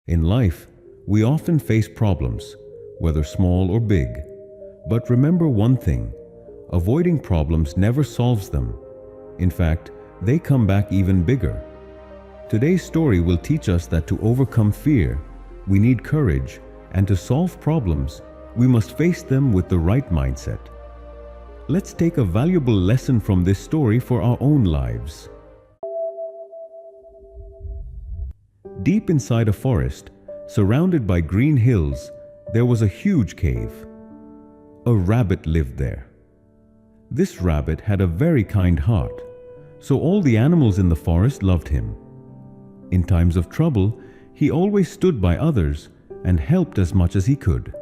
In life, we often face problems, whether small or big. But remember one thing: avoiding problems never solves them. In fact, they come back even bigger. Today's story will teach us that to overcome fear, we need courage, and to solve problems, we must face them with the right mindset. Let's take a valuable lesson from this story for our own lives. Deep inside a forest, surrounded by green hills, there was a huge cave. A rabbit lived there. This rabbit had a very kind heart, so all the animals in the forest loved him. In times of trouble, he always stood by others and helped as much as he could.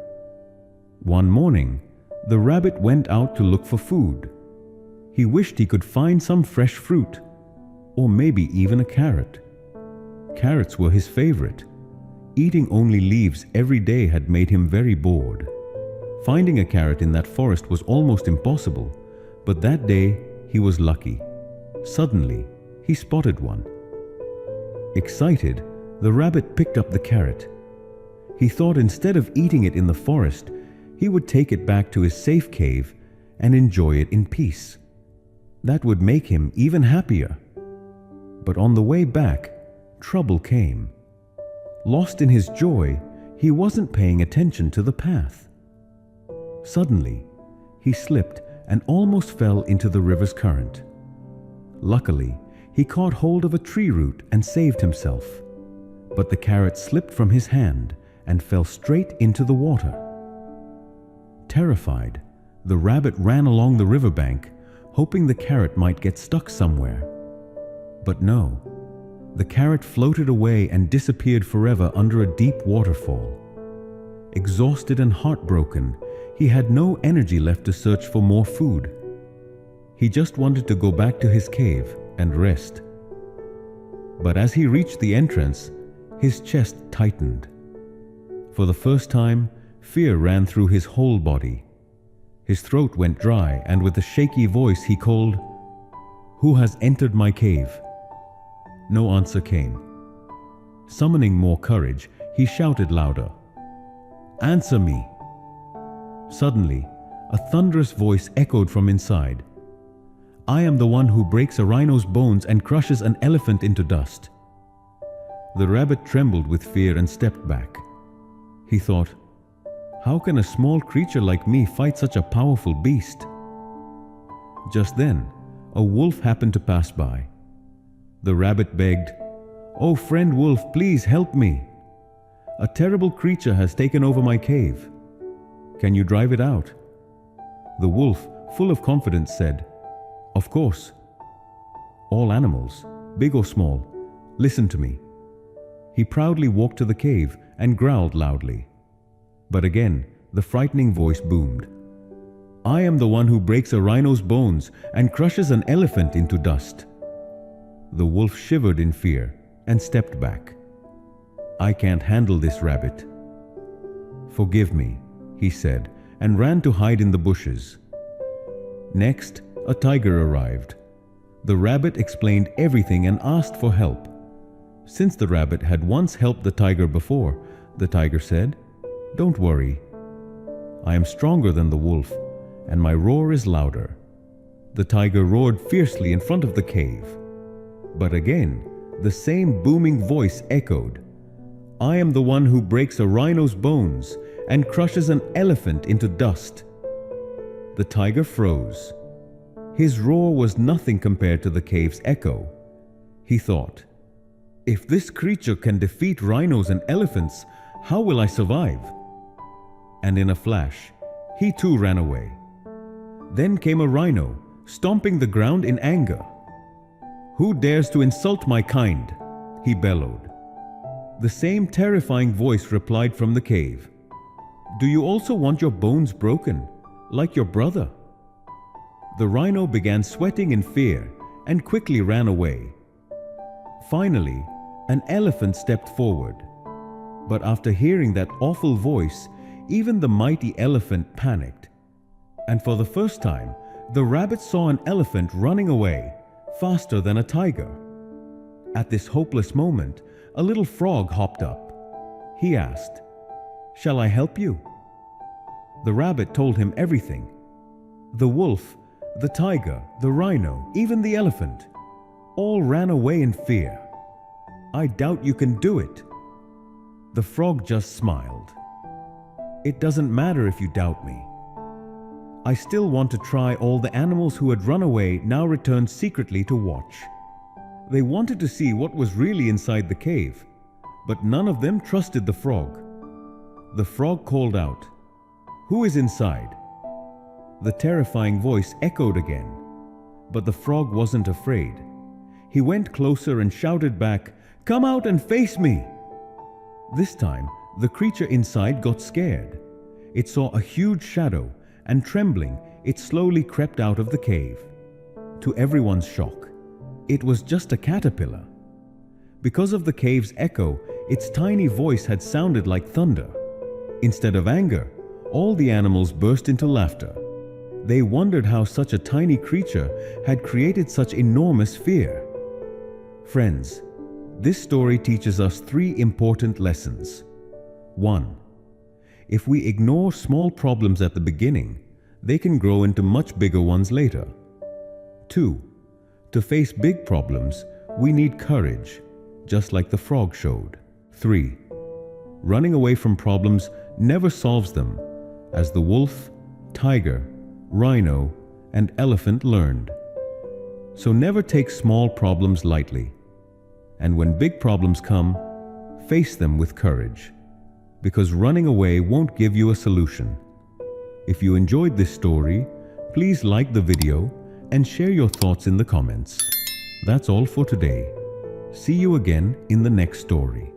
One morning, the rabbit went out to look for food. He wished he could find some fresh fruit, or maybe even a carrot. Carrots were his favorite. Eating only leaves every day had made him very bored. Finding a carrot in that forest was almost impossible, but that day he was lucky. Suddenly, he spotted one. Excited, the rabbit picked up the carrot. He thought instead of eating it in the forest, he would take it back to his safe cave and enjoy it in peace. That would make him even happier. But on the way back, trouble came. Lost in his joy, he wasn't paying attention to the path. Suddenly, he slipped and almost fell into the river's current. Luckily, he caught hold of a tree root and saved himself. But the carrot slipped from his hand and fell straight into the water. Terrified, the rabbit ran along the riverbank, hoping the carrot might get stuck somewhere. But no. The carrot floated away and disappeared forever under a deep waterfall. Exhausted and heartbroken, he had no energy left to search for more food. He just wanted to go back to his cave and rest. But as he reached the entrance, his chest tightened. For the first time, fear ran through his whole body. His throat went dry, and with a shaky voice he called, "Who has entered my cave?" No answer came. Summoning more courage, he shouted louder, "Answer me!" Suddenly, a thunderous voice echoed from inside. "I am the one who breaks a rhino's bones and crushes an elephant into dust." The rabbit trembled with fear and stepped back. He thought, "How can a small creature like me fight such a powerful beast?" Just then, a wolf happened to pass by. The rabbit begged, "Oh, friend wolf, please help me. A terrible creature has taken over my cave. Can you drive it out?" The wolf, full of confidence, said, "Of course. All animals, big or small, listen to me." He proudly walked to the cave and growled loudly. But again, the frightening voice boomed, "I am the one who breaks a rhino's bones and crushes an elephant into dust." The wolf shivered in fear and stepped back. "I can't handle this rabbit." "Forgive me," he said, and ran to hide in the bushes. Next, a tiger arrived. The rabbit explained everything and asked for help. Since the rabbit had once helped the tiger before, the tiger said, "Don't worry. I am stronger than the wolf, and my roar is louder." The tiger roared fiercely in front of the cave. But again, the same booming voice echoed, "I am the one who breaks a rhino's bones and crushes an elephant into dust." The tiger froze. His roar was nothing compared to the cave's echo. He thought, "If this creature can defeat rhinos and elephants, how will I survive?" And in a flash, he too ran away. Then came a rhino, stomping the ground in anger. "Who dares to insult my kind?" he bellowed. The same terrifying voice replied from the cave, "Do you also want your bones broken, like your brother?" The rhino began sweating in fear and quickly ran away. Finally, an elephant stepped forward. But after hearing that awful voice, even the mighty elephant panicked. And for the first time, the rabbit saw an elephant running away, faster than a tiger. At this hopeless moment, a little frog hopped up. He asked, "Shall I help you?" The rabbit told him everything. The wolf, the tiger, the rhino, even the elephant, all ran away in fear. "I doubt you can do it." The frog just smiled. "It doesn't matter if you doubt me. I still want to try." All the animals who had run away now returned secretly to watch. They wanted to see what was really inside the cave, but none of them trusted the frog. The frog called out, "Who is inside?" The terrifying voice echoed again, but the frog wasn't afraid. He went closer and shouted back, "Come out and face me!" This time, the creature inside got scared. It saw a huge shadow, and trembling, it slowly crept out of the cave. To everyone's shock, it was just a caterpillar. Because of the cave's echo, its tiny voice had sounded like thunder. Instead of anger, all the animals burst into laughter. They wondered how such a tiny creature had created such enormous fear. Friends, this story teaches us 3 important lessons. 1. If we ignore small problems at the beginning, they can grow into much bigger ones later. 2. To face big problems, we need courage, just like the frog showed. 3. Running away from problems never solves them, as the wolf, tiger, rhino, and elephant learned. So never take small problems lightly. And when big problems come, face them with courage, because running away won't give you a solution. If you enjoyed this story, please like the video and share your thoughts in the comments. That's all for today. See you again in the next story.